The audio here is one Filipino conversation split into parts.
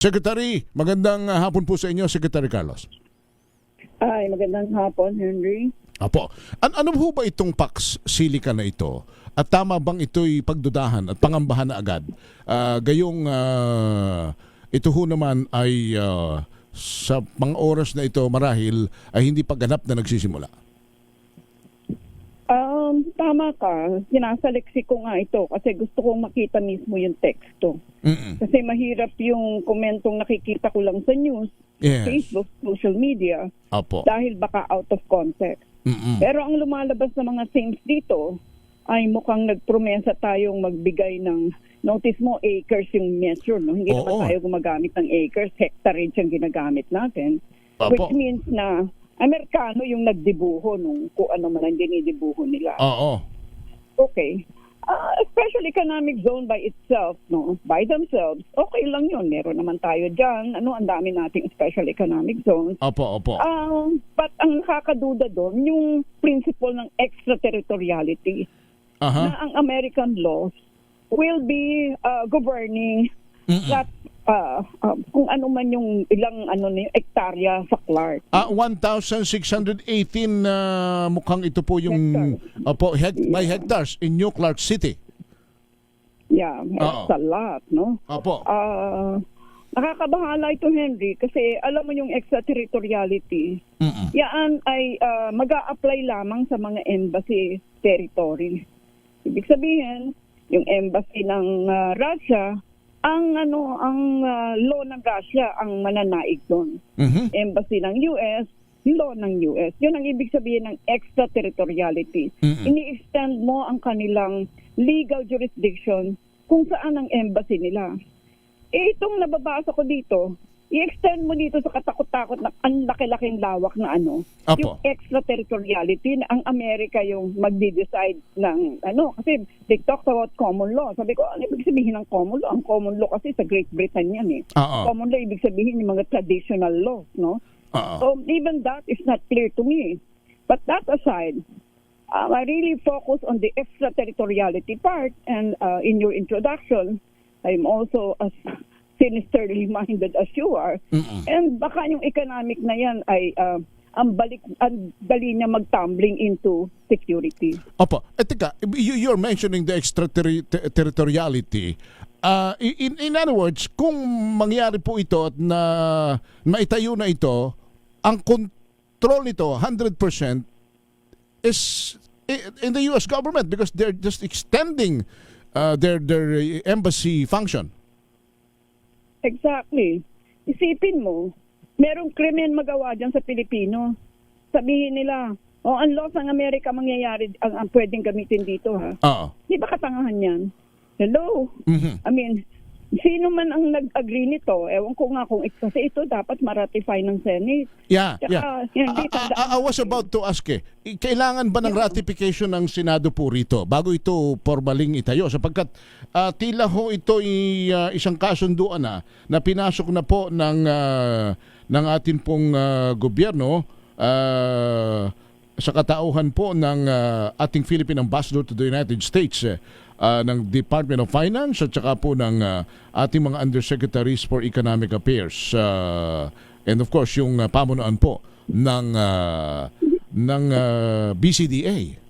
Secretary, magandang hapon po sa inyo, Secretary Carlos. Ay, magandang hapon, Henry. Apo, ano ho ba itong Pax Silica na ito? At tama bang ito'y pagdudahan at pangambahan na agad? Gayong ito ho naman ay sa mga oras na ito marahil ay hindi pagganap na nagsisimula. Tama ka. Sinasaleksi ko nga ito kasi gusto kong makita mismo yung teksto. Kasi mahirap yung komentong nakikita ko lang sa news, Yes. Facebook, social media, Apo. dahil baka out of context. Pero ang lumalabas sa mga themes dito ay mukhang nagpromesa tayong magbigay ng, notice mo, acres yung measure, no? Hindi naman tayo gumagamit ng acres, hectarage yung ginagamit natin. Apo. Which means na Amerikano yung nagdibuho nung kung ano man ang dinidibuho nila. Oo. Okay. Special economic zone by itself, no? By themselves, okay lang yun. Meron naman tayo dyan. Ang dami nating special economic zones. Opo. But ang nakakaduda doon, yung principle ng extraterritoriality. Na ang American laws will be governing that kung ano man yung ilang hektarya sa Clark. 1,618 mukhang ito po yung opo, by hectares in New Clark City. Yeah, it's a lot, no? Opo. Nakakabahala ito, Henry, kasi alam mo yung extraterritoriality, yan ay mag-a-apply lamang sa mga embassy territory. Ibig sabihin, yung embassy ng Russia, ang law ng Russia ang mananaig doon. Embassy ng US, law ng US. Yun ang ibig sabihin ng extraterritoriality. Ini-extend mo ang kanilang legal jurisdiction kung saan ang embassy nila. Itong nababasa ko dito, i-extend mo dito sa katakot-takot na ang laki-laking lawak na Apo. yung extraterritoriality na ang Amerika yung magde-decide ng kasi they talk about common law. Sabi ko, ano ibig sabihin ng common law? Ang common law kasi sa Great Britain yan eh. Common law ibig sabihin yung mga traditional laws, no? So even that is not clear to me. But that aside, I really focus on the extraterritoriality part, and in your introduction, I'm also as sinisterly minded as you are. And baka yung economic na yan ay ang dali niya mag-tumbling into security. Opo. Teka, you're mentioning the extraterritoriality. In other words, kung mangyari po ito at na maitayo na ito, ang control nito 100% is in the US government because they're just extending their embassy function. Exactly. Isipin mo, merong krimen magawa dyan sa Pilipino. Sabihin nila, ang laws ng Amerika mangyayari, ang pwedeng gamitin dito, ha? Di ba katangahan yan? Hello? I mean, sino man ang nag-agree nito, ewan ko nga kung kasi ito dapat ma-ratify ng Senate. Yeah. I Tsaka, was about to ask kailangan ba ng ratification ng Senado po rito bago ito formaling itayo? Sapagkat tila ho ito isang kasunduan na pinasok na po ng ating pong gobyerno sa katauhan po ng ating Philippine Ambassador to the United States, ng Department of Finance at saka po ng ating mga Undersecretaries for Economic Affairs, and of course yung pamunuan po ng BCDA.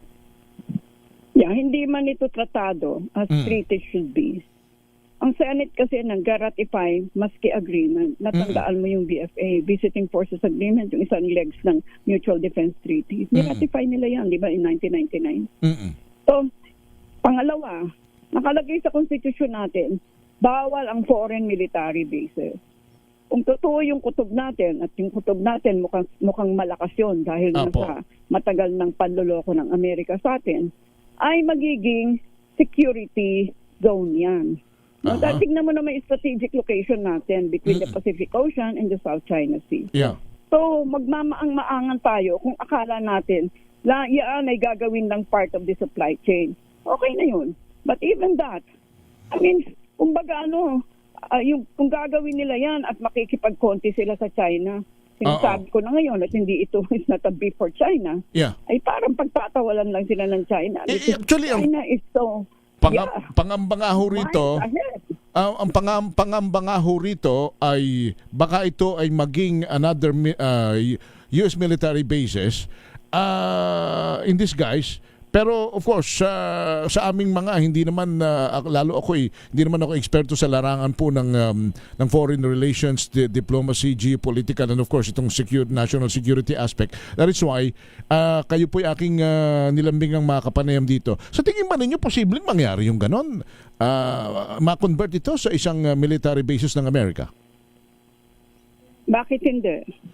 Yeah, hindi man ito tratado as treaty should be. Ang Senate kasi nag-ratify maski agreement. Natandaan mo yung BFA, Visiting Forces Agreement, yung isang legs ng Mutual Defense Treaty. Ni-ratify nila yan, di ba, in 1999? So, pangalawa, nakalagay sa konstitusyon natin, bawal ang foreign military bases. Kung totoo yung kutob natin, at yung kutob natin mukhang malakas yun dahil nasa matagal ng panloloko ng Amerika sa atin, ay magiging security zone yan. No, tignan mo na may strategic location natin between the Pacific Ocean and the South China Sea. Yeah. So, magmamaang-maangan tayo kung akala natin yan ay gagawin lang part of the supply chain. Okay na yun. But even that, I mean, kumbaga kung gagawin nila yan at makikipagkonti sila sa China, sinasabi ko na ngayon at hindi ito is not a beef for China, ay parang pagtatawalan lang sila ng China. Actually, China is so... pangamba nga ho rito, pangamba nga ho rito ay baka ito ay maging another US military bases in disguise. Pero of course sa aming mga hindi naman lalo ako hindi naman ako eksperto sa larangan po ng foreign relations, diplomacy, geopolitical, and of course itong national security aspect. That is why kayo po ay aking nilambing ang mga kapanayam dito. Sa tingin ba ninyo posibleng mangyari yung ganon? Ma-convert ito sa isang military basis ng Amerika? Bakit hindi?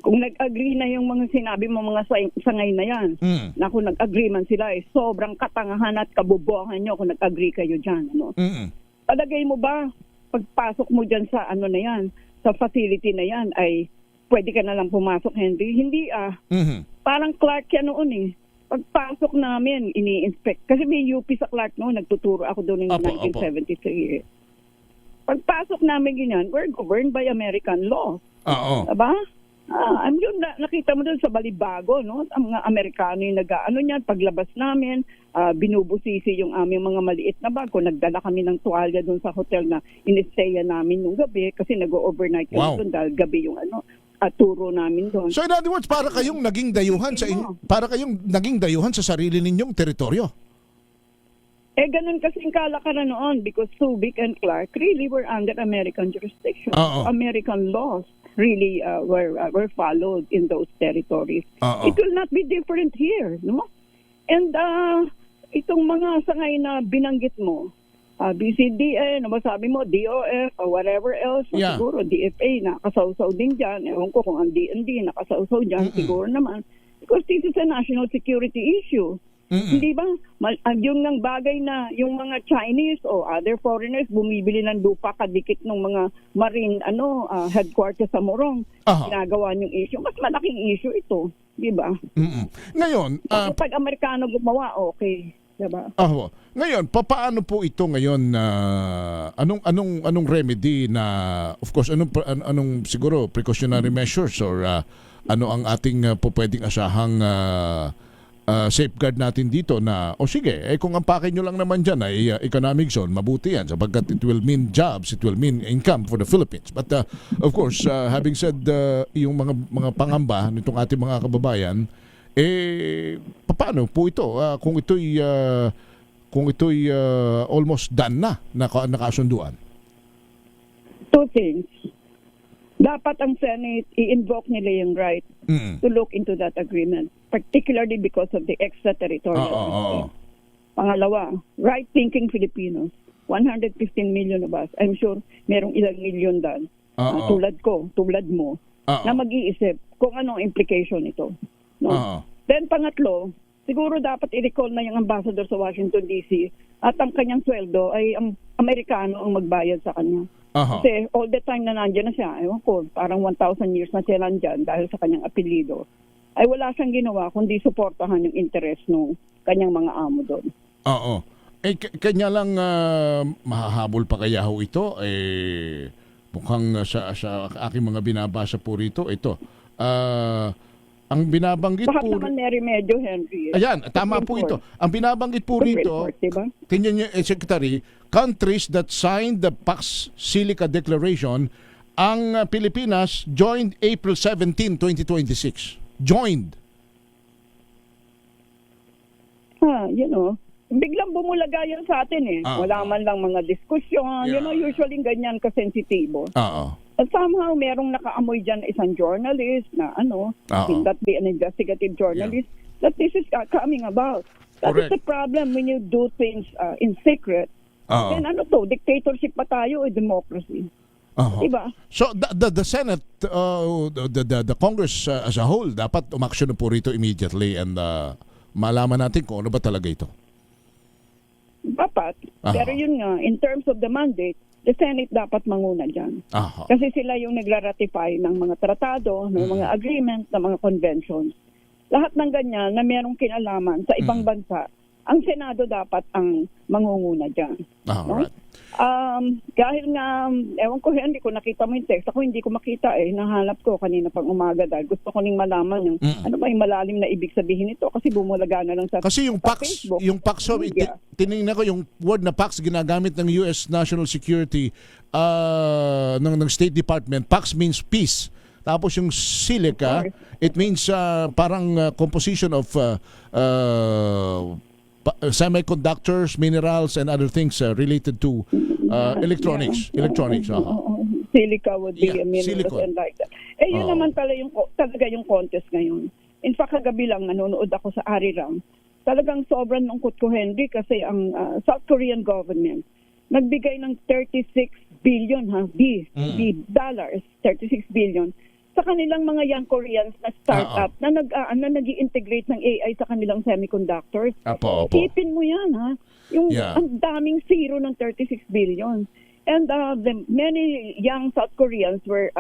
Kung nag-agree na yung mga sinabi mo mga sangay na yan, na kung nag-agree man sila, sobrang katangahan at kabubuhan nyo kung nag-agree kayo dyan. Ano? Palagay mo ba, pagpasok mo dyan sa ano na yan, sa facility na yan, ay pwede ka na lang pumasok, Henry? Hindi Parang Clark yan noon eh. Pagpasok namin, ini-inspect. Kasi may UP sa Clark noon, nagtuturo ako doon ng 1973 eh. Pagpasok namin ganyan, we're governed by American law. Oo. Diba? Yun, nakita mo doon sa Balibago, no? Ang mga Amerikano yung nag-ano niyan, paglabas namin, binubusisi yung aming mga maliit na bago. Nagdala kami ng tuwalya doon sa hotel na inistayan namin nung gabi kasi nag-overnight kami doon dahil gabi yung turo namin doon. So in other words, para kayong naging dayuhan sa sarili ninyong teritoryo. Ganun kasing kalakaran noon because Subic and Clark really were under American jurisdiction. American laws really were followed in those territories. It will not be different here, no? And itong mga sangay na binanggit mo, BCDA, ano ba sabi mo, DOF, or whatever else, siguro DFA, nakasawsaw din dyan. Ewan ko kung ang DND nakasawsaw dyan, siguro naman. Because this is a national security issue. Hindi ba? Yung ng bagay na yung mga Chinese o other foreigners bumibili ng lupa kadikit ng mga marine headquarters sa Morong. Ginagawa yung issue. Mas malaking issue ito. Di ba? Ngayon, pag Amerikano gumawa, okay. Diba? Ngayon, paano po ito ngayon anong remedy na of course anong siguro precautionary measures or ano ang ating pwedeng asahang safeguard natin dito na sige, kung ang pakay nyo lang naman dyan ay economic zone, mabuti yan sapagkat it will mean jobs, it will mean income for the Philippines. But of course, having said yung mga pangamba nitong ating mga kababayan, paano po ito kung ito'y almost done na nakasunduan? Two things. Dapat ang Senate i-invoke nila yung right to look into that agreement, particularly because of the extraterritorial. Pangalawa, right-thinking Filipinos, 115 million of us, I'm sure merong ilang milyon dan, tulad ko, tulad mo, na mag-iisip kung anong implication ito. No? Then pangatlo, siguro dapat i-recall na yung ambassador sa Washington DC at ang kanyang sweldo ay ang Amerikano ang magbayad sa kanya. Kasi all the time na nandiyan na siya, ewan ko, parang 1,000 years na siya nandiyan dahil sa kanyang apelido, ay wala siyang ginawa kundi suportahan yung interest ng kanyang mga amo doon. Kanya lang mahahabol pa kaya ho ito? Mukhang sa aking mga binabasa po rito, ito. Ang binabanggit Bakit po... naman may remedyo, Henry? Ayan, tama po ito. Ang binabanggit po rito, tingnan niyo, Secretary, countries that signed the Pax Silica Declaration, ang Pilipinas joined April 17, 2026. Joined. Biglang bumulaga yan sa atin eh. Wala man lang mga diskusyon. Usually ganyan kasensitibo. At somehow, merong nakaamoy dyan isang journalist na will that be an investigative journalist, that this is coming about. That is the problem when you do things in secret. Then dictatorship pa tayo o democracy? Diba? So the Senate, the Congress as a whole, dapat umaksyon na po rito immediately and malaman natin kung ano ba talaga ito. Dapat. Pero yun nga, in terms of the mandate, the Senate dapat manguna dyan. Kasi sila yung nagra-ratify ng mga tratado, ng mga agreement, ng mga conventions. Lahat ng ganyan na merong kinalaman sa ibang bansa, ang Senado dapat ang mangunguna dyan. Alright. Dahil nga, ewan ko, hindi ko nakita mo yung text. Ako hindi ko makita nahanap ko kanina pang umaga dahil gusto ko ning malaman yung ano ba yung malalim na ibig sabihin nito kasi bumulaga na lang sa Kasi yung sa PAX, Facebook. yung PAX, Yeah. tinignan ko yung word na PAX ginamit ng US National Security ng State Department. PAX means peace. Tapos yung silica, it means parang composition of semiconductors, minerals, and other things related to electronics. Yeah. Electronics. Silica would be Yeah, minerals silicon. and like that. Yun naman pala yung, talaga yung contest ngayon. In fact, kagabi lang nanonood ako sa Arirang. Talagang sobrang lungkot ko, Henry, kasi ang South Korean government nagbigay ng 36 billion dollars, 36 billion sa kanilang mga young Koreans na startup na nag-i-integrate ng AI sa kanilang semiconductors. Opo. Isipin mo yan, ha? Yung Yeah. ang daming zero ng 36 billion. And many young South Koreans were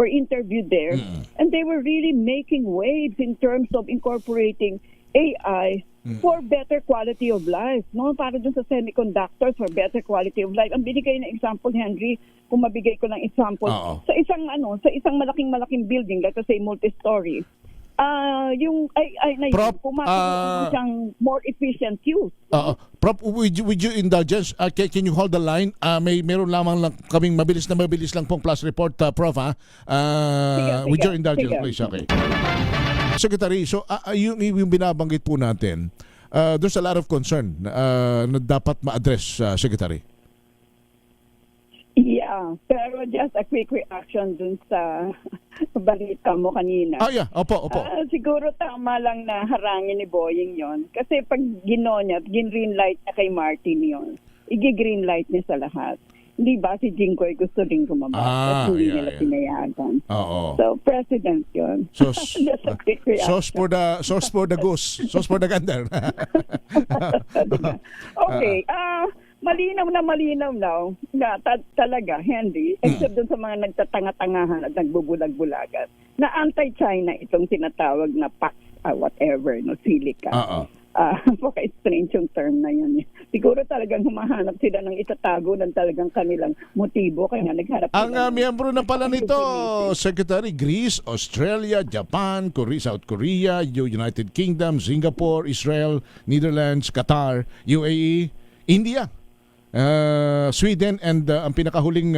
interviewed there, and they were really making waves in terms of incorporating AI for better quality of life, no? Para dun sa semiconductors for better quality of life. Ang binigay na example, Henry, kung mabigay ko ng example, sa isang malaking building, let's say multi-story, yung AI na yun, Prof, pumasok siyang more efficient use. Prof, with you indulgence, can you hold the line? Meron lamang lang kaming mabilis lang pong plus report, Prof, ha? With your indulgence, please. Okay. Secretary, so yung binabanggit po natin, there's a lot of concern na dapat ma-address, Secretary. Yeah, pero just a quick reaction dun sa balita mo kanina. Yeah, opo. Siguro tama lang na harangin ni Boying yon. Kasi pag gino-niya at green light niya kay Martin yon, igi-green light niya sa lahat. Hindi ba si Jinggoy gusto rin kumabas at hindi nila pinayagan. Oo. So, president yon. Just a quick reaction. Sauce for the goose. Sauce for the gander. Okay. Malinaw na talaga, Henry, except dun sa mga nagtatanga-tangahan at nagbubulag-bulagan, na anti-China itong tinatawag na PAX, whatever, no, silica. Paka-strange yung term na yun. Siguro talagang humahanap sila ng itatago ng talagang kanilang motibo, kaya nga nagharap Ang miyembro na pala nito, Secretary, Greece, Australia, Japan, South Korea, United Kingdom, Singapore, Israel, Netherlands, Qatar, UAE, India, Sweden, and ang pinakahuling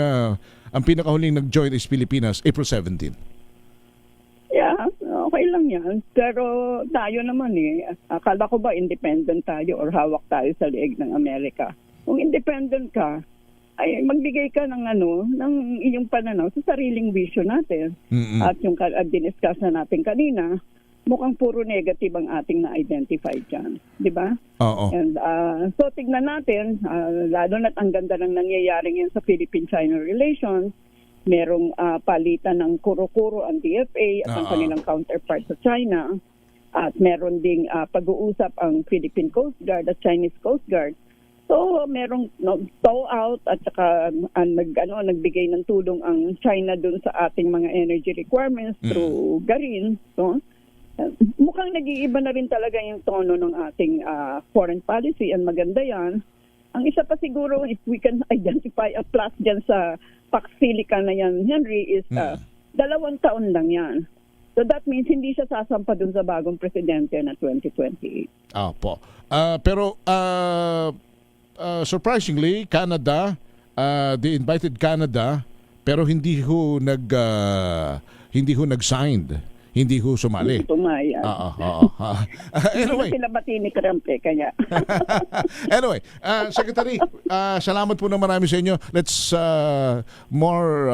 nag-join is Pilipinas, April 17. Yeah, okay lang yan. Pero tayo naman akala ko ba independent tayo or hawak tayo sa leeg ng Amerika? Kung independent ka, ay magbigay ka ng iyong pananaw sa sariling vision natin. At yung diniscuss na natin kanina, mukhang puro negative ang ating na-identify dyan. Di ba? Oo. And so tignan natin, lalo na't ang ganda ng nangyayari ngayon sa Philippine-China relations, merong palitan ng kuro-kuro ang DFA at ang kanilang counterpart sa China. At meron ding pag-uusap ang Philippine Coast Guard at Chinese Coast Guard. So merong tow out at saka nagbigay ng tulong ang China dun sa ating mga energy requirements through Garin. So mukhang nag-iiba na rin talaga yung tono ng ating foreign policy, and maganda yan. Ang isa pa siguro, if we can identify a plus dyan sa PAX Silica na yan, Henry, is 2 taon lang yan. So that means hindi siya sasampa dun sa bagong presidente na 2028. Po. Pero surprisingly, Canada, they invited Canada, pero hindi ho nag-signed. Hindi ho sumali. Tumaya. Anyway. Sila bati ni Trump kanya. Anyway, Secretary, salamat po na marami sa inyo. Let's more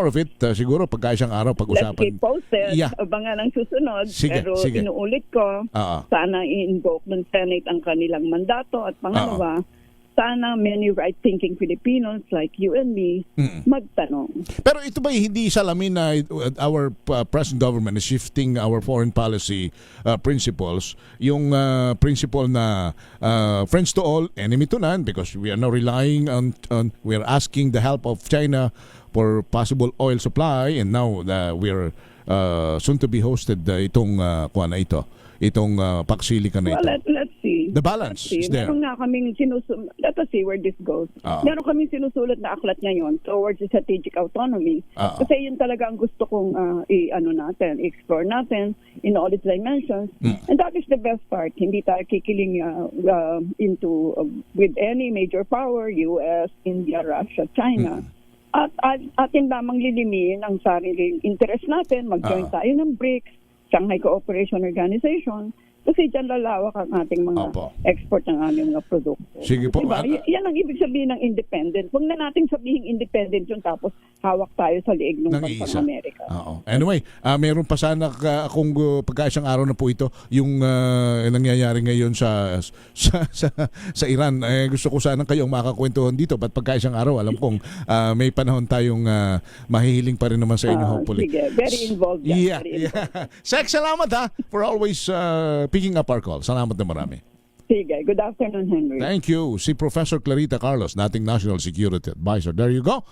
of it siguro pagka isang araw pag-usapan. Let's keep posted. Yeah. Abangan ang susunod. Sige. Inuulit ko, sana i-invoke ng Senate ang kanilang mandato, at pangalawa, sana many right-thinking Filipinos like you and me magtanong. Pero ito ba hindi salamin na our present government is shifting our foreign policy principles? Yung principle na friends to all, enemy to none, because we are now relying on we are asking the help of China for possible oil supply, and now we are soon to be hosted itong kuha na ito. itong pagsilikan na Well, ito? let's see. The balance See, is there. meron nga kaming let us see where this goes. Oo. Meron kaming sinusulat na aklat ngayon towards strategic autonomy. Oo. Kasi yun talaga ang gusto kong explore natin in all its dimensions. And that is the best part. Hindi tayo kikiling into with any major power, US, India, Russia, China. At atin lamang lilimin ang sariling interest natin. Mag-join tayo ng BRICS, Shanghai Cooperation Organization. Kasi dyan lalawak ang ating mga Opo. export ng aming mga produkto. Sige po. Diba? Yan ang ibig sabihin ng independent. Huwag na nating sabihin independent yun tapos hawak tayo sa liig ng Ng bansang isa. Amerika. Oo. Anyway, meron pa sana akong pagka isang araw na po ito yung nangyayari ngayon sa Iran. Gusto ko sana kayong makakwentuhan dito but pagka isang araw alam kong may panahon tayong mahihiling pa rin naman sa inyo hopefully. Sige, very involved yan. Yeah, Very involved. yeah. Sex, salamat ha for always picking up our call. Salamat na marami. Sige, good afternoon, Henry. Thank you. Si Professor Clarita Carlos, dating National Security Advisor. There you go.